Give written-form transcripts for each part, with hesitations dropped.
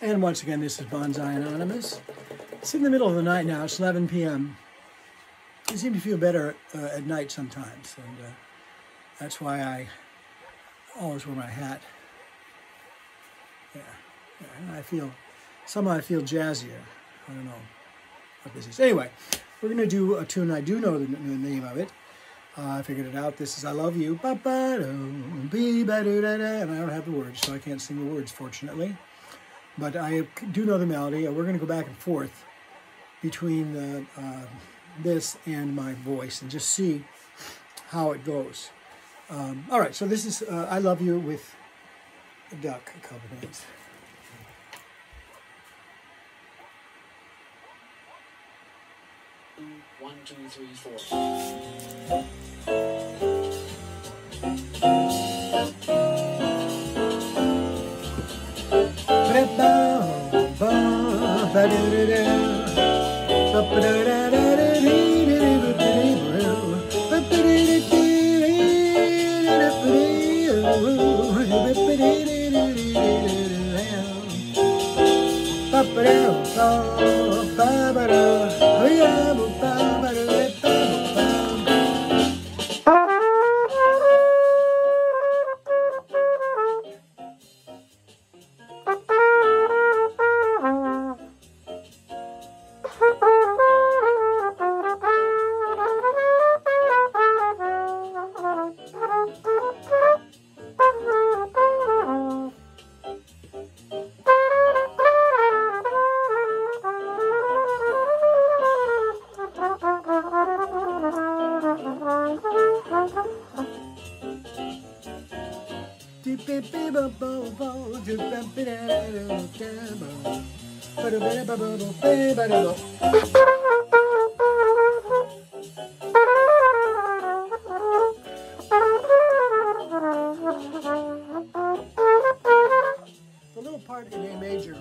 And once again, this is Bonsai Anonymous. It's in the middle of the night now. It's 11 p.m. I seem to feel better at night sometimes, and that's why I always wear my hat. Yeah, and somehow I feel jazzier. I don't know what this is. Anyway, we're going to do a tune. I do know the name of it. I figured it out. This is I Love You. And I don't have the words, so I can't sing the words, fortunately. But I do know the melody. We're going to go back and forth between this and my voice and just see how it goes. All right, so this is I Love You with a duck, a couple minutes. One, two, three, four. The little part in A major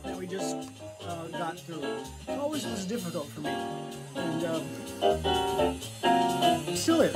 that we just got through, it always was difficult for me, and it still is.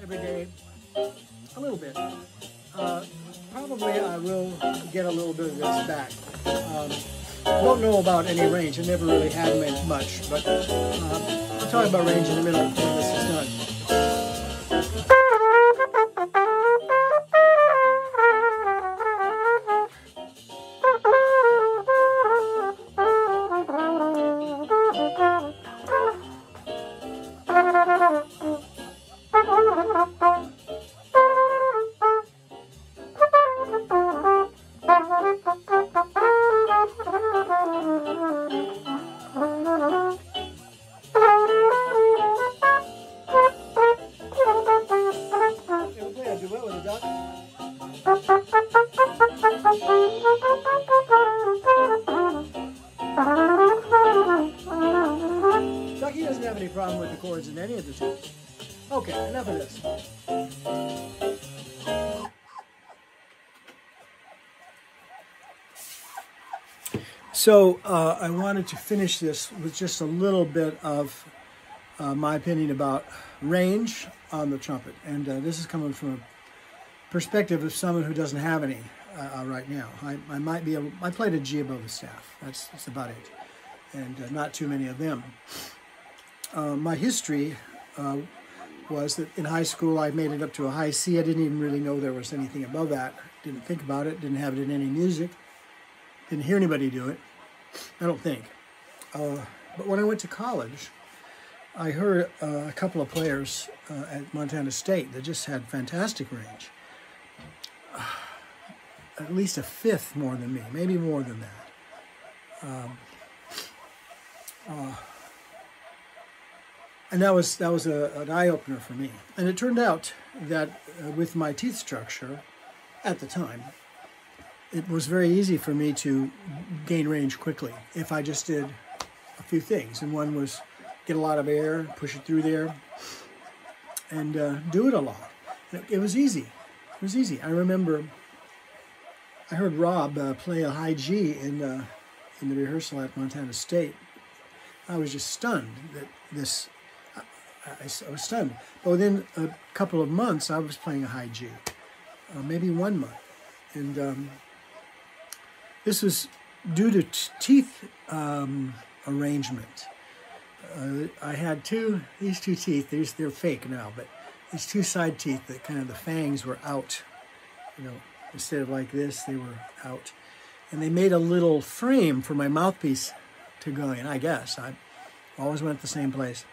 Every day, a little bit. Probably I will get a little bit of this back. I don't know about any range. I never really had much, but I'll talk about range in a minute when this is done. Ducky doesn't have any problem with the chords in any of the tunes. Okay, enough of this. So I wanted to finish this with just a little bit of my opinion about range on the trumpet. And this is coming from a perspective of someone who doesn't have any right now. I might be able, I played a G above the staff. That's about it. And not too many of them. My history was that in high school I made it up to a high C. I didn't even really know there was anything above that. Didn't think about it, didn't have it in any music. Didn't hear anybody do it, I don't think. But when I went to college, I heard a couple of players at Montana State that just had fantastic range. At least a fifth more than me, maybe more than that. And that was an eye-opener for me. And it turned out that with my teeth structure at the time, it was very easy for me to gain range quickly if I just did a few things. And one was get a lot of air, push it through there, and do it a lot. It was easy. It was easy. I remember I heard Rob play a high G in the rehearsal at Montana State. I was just stunned that this, I was stunned. But within a couple of months, I was playing a high G, maybe 1 month. And this was due to teeth arrangement. I had these two teeth, they're fake now, but these two side teeth that kind of the fangs were out, you know, instead of like this, they were out. And they made a little frame for my mouthpiece to go in, I guess. I always went the same place.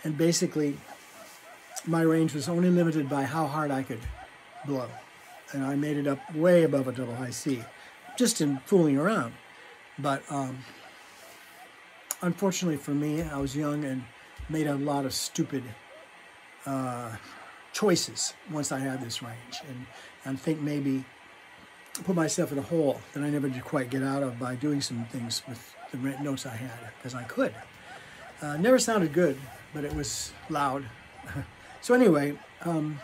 And basically, my range was only limited by how hard I could blow. And I made it up way above a double high C, just in fooling around. But unfortunately for me, I was young and made a lot of stupid choices once I had this range. And think maybe put myself in a hole that I never did quite get out of by doing some things with the notes I had, because I could. Never sounded good, but it was loud. So anyway, when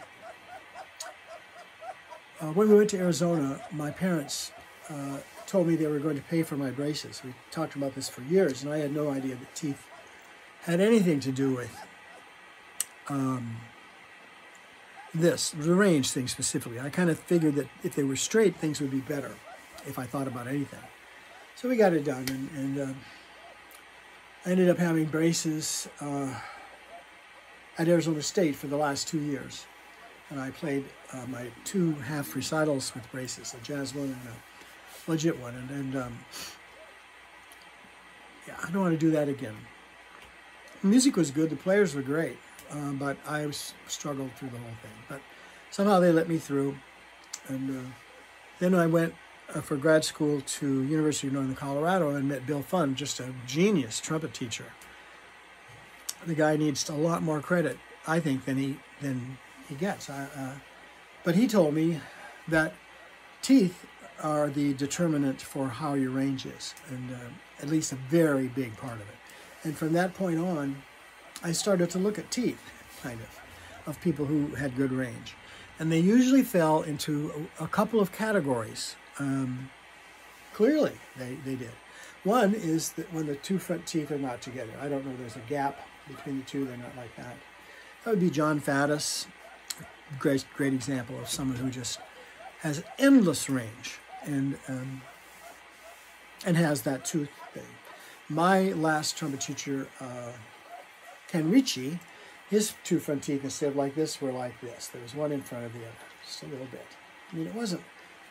we went to Arizona, my parents told me they were going to pay for my braces. We talked about this for years, and I had no idea that teeth had anything to do with the range thing specifically. I kind of figured that if they were straight, things would be better if I thought about anything. So we got it done, and I ended up having braces at Arizona State for the last 2 years. And I played my 2 half recitals with braces, a jazz one and a legit one. And yeah, I don't want to do that again. The music was good, the players were great, but I struggled through the whole thing. But somehow they let me through. And then I went for grad school to University of Northern Colorado and met Bill Funn, just a genius trumpet teacher. The guy needs a lot more credit, I think, than he gets. But he told me that teeth are the determinant for how your range is, and at least a very big part of it. And from that point on, I started to look at teeth, kind of people who had good range. And they usually fell into a couple of categories. Clearly, they did. One is that when the 2 front teeth are not together. I don't know, there's a gap between the 2, they're not like that. That would be John Faddis, great example of someone who just has endless range and has that tooth thing. My last trumpet teacher, Ken Ricci, his 2 front teeth, instead of like this, were like this. There was one in front of the other, just a little bit. I mean, it wasn't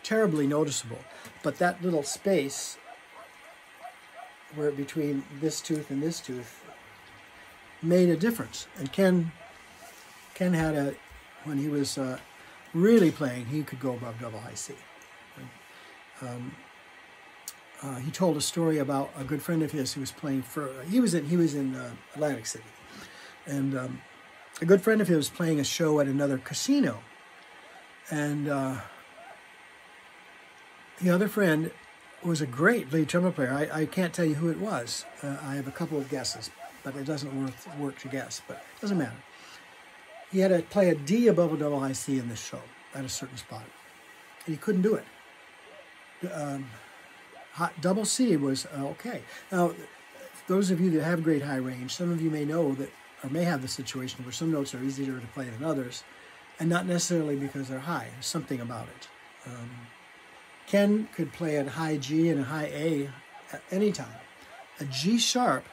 terribly noticeable, but that little space where between this tooth and this tooth made a difference. And Ken had when he was really playing, he could go above double high C. He told a story about a good friend of his who was playing for, he was in Atlantic City, and a good friend of his was playing a show at another casino, and the other friend was a great lead trumpet player. I can't tell you who it was. I have a couple of guesses, but it doesn't work to guess, but it doesn't matter. He had to play a D above a double high C in this show at a certain spot, and he couldn't do it. double C was okay. Now, those of you that have great high range, some of you may know that, or may have the situation where some notes are easier to play than others, and not necessarily because they're high. There's something about it. Ken could play a high G and a high A at any time. A G sharp,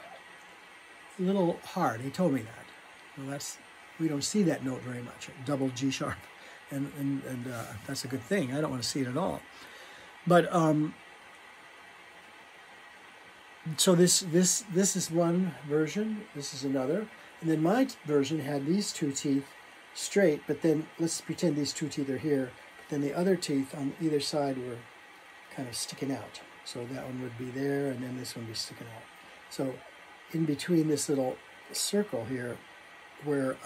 a little hard. He told me that. Well, we don't see that note very much. Double G sharp, and that's a good thing. I don't want to see it at all. But so this is one version. This is another, and then my version had these two teeth straight. But then let's pretend these two teeth are here. But then the other teeth on either side were kind of sticking out. So that one would be there, and then this one would be sticking out. So in between this little circle here, where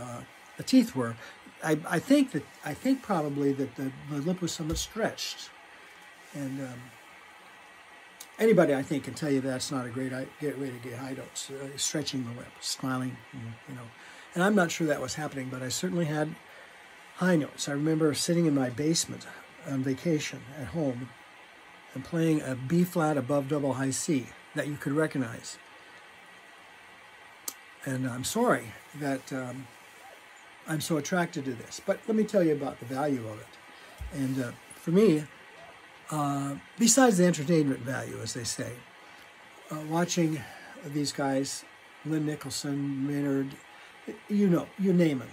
the teeth were, I think probably that the lip was somewhat stretched, and anybody I think can tell you that's not a great way to get high notes. Stretching the lip, smiling, and I'm not sure that was happening, but I certainly had high notes. I remember sitting in my basement on vacation at home and playing a B flat above double high C that you could recognize. And I'm sorry that I'm so attracted to this, but let me tell you about the value of it. And for me, besides the entertainment value, as they say, watching these guys, Lynn Nicholson, Maynard, you name them,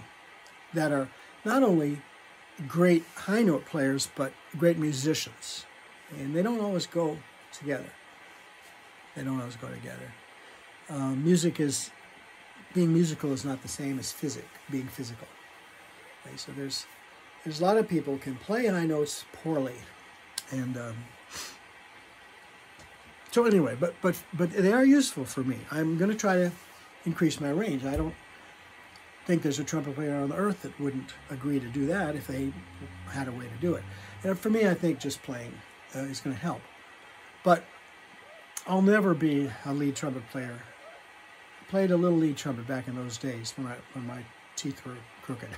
that are not only great high note players, but great musicians. And they don't always go together. They don't always go together. Being musical is not the same as being physical. Okay, so there's a lot of people can play high notes poorly, and so anyway, but they are useful for me. I'm going to try to increase my range. I don't think there's a trumpet player on the earth that wouldn't agree to do that if they had a way to do it. And for me, I think just playing is going to help. But I'll never be a lead trumpet player. I played a little lead trumpet back in those days when my teeth were crooked.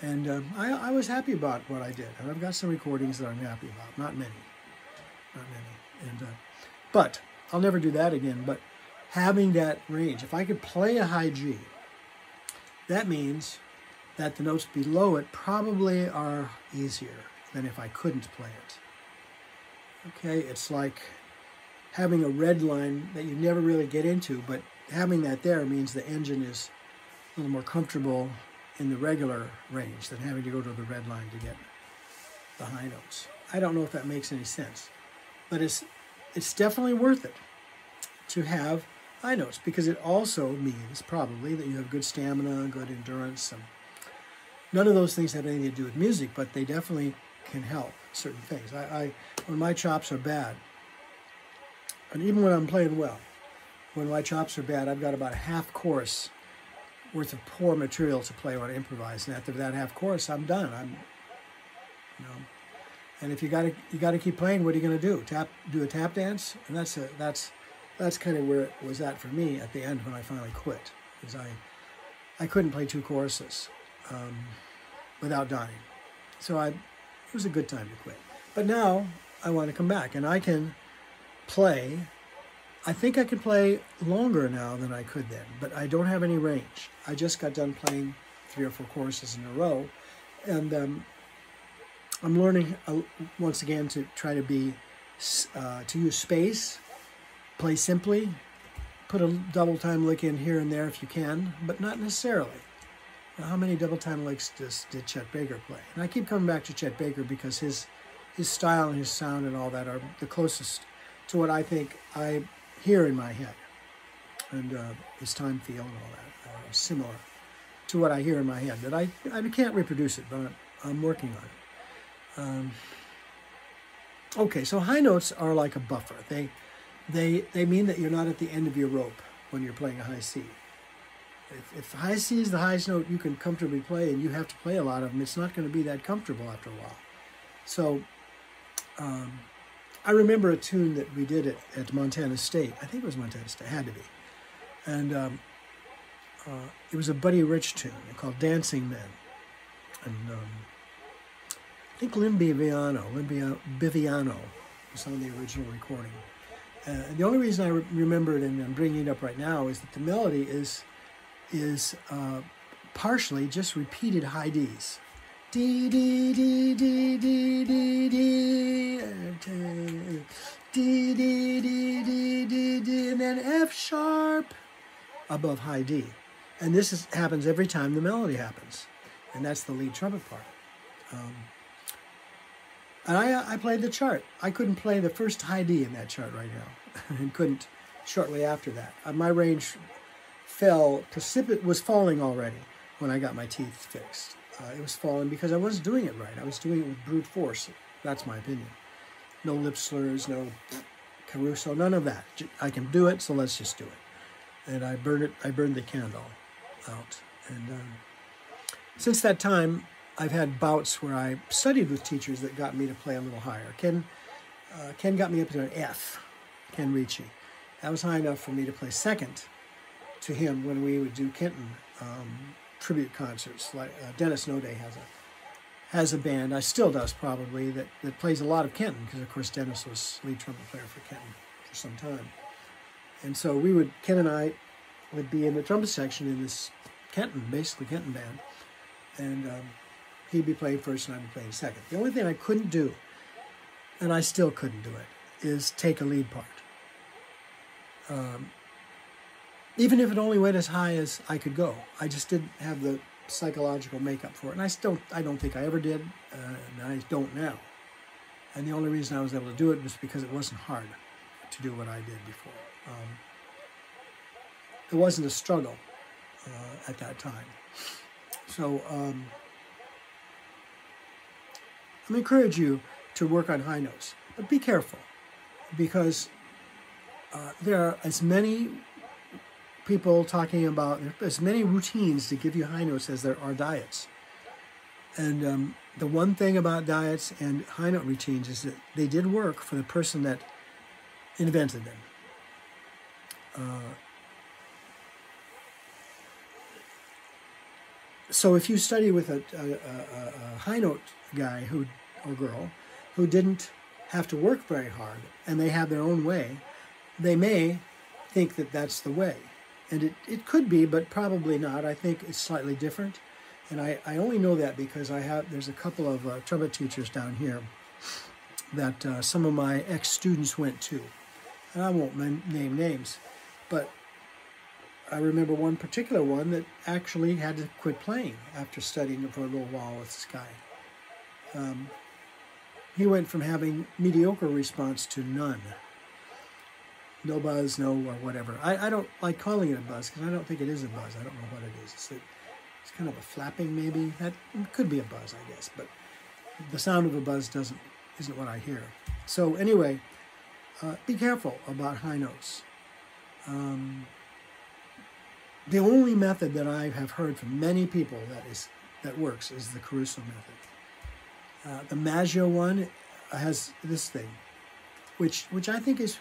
And I was happy about what I did. And I've got some recordings that I'm happy about. Not many. And but I'll never do that again. But having that range, if I could play a high G, that means that the notes below it probably are easier than if I couldn't play it. Okay, it's like having a red line that you never really get into, but having that there means the engine is a little more comfortable in the regular range than having to go to the red line to get the high notes. I don't know if that makes any sense, but it's definitely worth it to have high notes, because it also means probably that you have good stamina, good endurance. And none of those things have anything to do with music, but they definitely can help certain things. When my chops are bad, and even when I'm playing well, when my chops are bad, I've got about a half chorus worth of poor material to play when I improvise, and after that half chorus, I'm done. And if you got to keep playing, what are you going to do? Do a tap dance? And that's kind of where it was at for me at the end when I finally quit, because I couldn't play two choruses without dying. So it was a good time to quit. But now I want to come back, and I can play. I think I can play longer now than I could then, but I don't have any range. I just got done playing 3 or 4 choruses in a row, and I'm learning once again to try to to use space, play simply, put a double time lick in here and there if you can, but not necessarily. Now, how many double time licks did Chet Baker play? And I keep coming back to Chet Baker because his style and his sound and all that are the closest to what I think I hear in my head, and his time feel and all that are similar to what I hear in my head. But I can't reproduce it, but I'm working on it. Okay, so high notes are like a buffer. They mean that you're not at the end of your rope when you're playing a high C. If high C is the highest note you can comfortably play, and you have to play a lot of them, it's not going to be that comfortable after a while. So I remember a tune that we did at Montana State. I think it was Montana State. It had to be. And it was a Buddy Rich tune called Dancing Men. And I think Lynn Biviano was on the original recording. The only reason I remember it and I'm bringing it up right now is that the melody is partially just repeated high Ds. D, D, D, D, D, D, D, D, D, D, D, D, D, and then F sharp above high D. And this happens every time the melody happens. And that's the lead trumpet part. And I played the chart. I couldn't play the first high D in that chart right now. And couldn't shortly after that. My range was falling already when I got my teeth fixed. It was falling because I wasn't doing it right. I was doing it with brute force. That's my opinion. No lip slurs, no Caruso, none of that. I can do it, so let's just do it. And I burned the candle out. And since that time, I've had bouts where I studied with teachers that got me to play a little higher. Ken got me up to an F, Ken Ricci. That was high enough for me to play second to him when we would do Kenton tribute concerts. Like Dennis Noday has a band, still does probably, that plays a lot of Kenton, because of course Dennis was lead trumpet player for Kenton for some time. And so Ken and I would be in the trumpet section in this basically Kenton band. And he'd be playing first and I'd be playing second. The only thing I couldn't do, and I still couldn't do it, is take a lead part. Even if it only went as high as I could go. I just didn't have the psychological makeup for it. And I don't think I ever did, and I don't now. And the only reason I was able to do it was because it wasn't hard to do what I did before. It wasn't a struggle at that time. So I'm encourage you to work on high notes, but be careful, because there are as many people talking about, as many routines to give you high notes as there are diets. And the one thing about diets and high note routines is that they did work for the person that invented them. So if you study with a high note guy or girl who didn't have to work very hard and they have their own way, they may think that that's the way. And it could be, but probably not. I think it's slightly different. And I only know that because there's a couple of trumpet teachers down here that some of my ex-students went to. And I won't name names, but I remember one particular one that actually had to quit playing after studying for a little while with this guy. He went from having mediocre response to none. No buzz, no or whatever. I don't like calling it a buzz because I don't think it is a buzz. I don't know what it is. It's kind of a flapping maybe. That could be a buzz, I guess, but the sound of a buzz isn't what I hear. So anyway, be careful about high notes. The only method that I have heard from many people that works is the Caruso method. The Maggio one has this thing, which I think is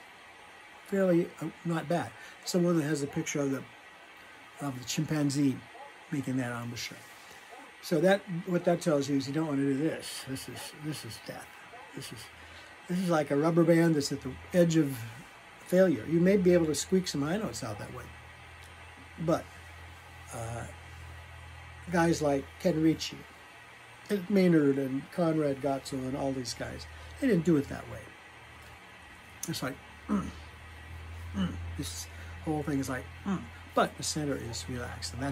fairly not bad. It's the one that has a picture of the chimpanzee making that embouchure. So what that tells you is you don't want to do this. This is death. This is like a rubber band that's at the edge of failure. You may be able to squeak some high notes out that way. But guys like Ken Ricci, Maynard and Conrad Gotzo and all these guys, they didn't do it that way. It's like, this whole thing is like, but the center is relaxed. And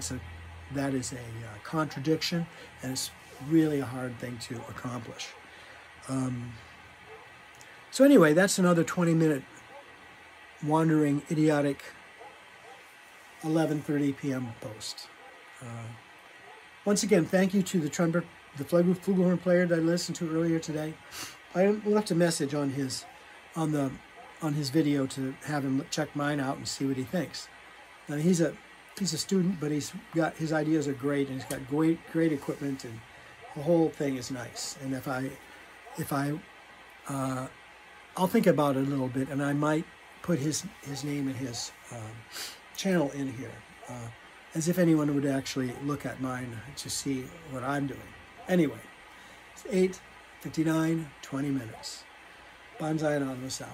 that is a contradiction, and it's really a hard thing to accomplish. So anyway, that's another 20-minute wandering, idiotic 11:30 p.m. post. Once again, thank you to the flugelhorn player that I listened to earlier today. I left a message on his video to have him check mine out and see what he thinks. Now, he's a student, but his ideas are great, and he's got great equipment, and the whole thing is nice. And I'll think about it a little bit, and I might put his name and his channel in here, as if anyone would actually look at mine to see what I'm doing. Anyway, it's 8:59, 20 minutes. Bonsai Anonymous out.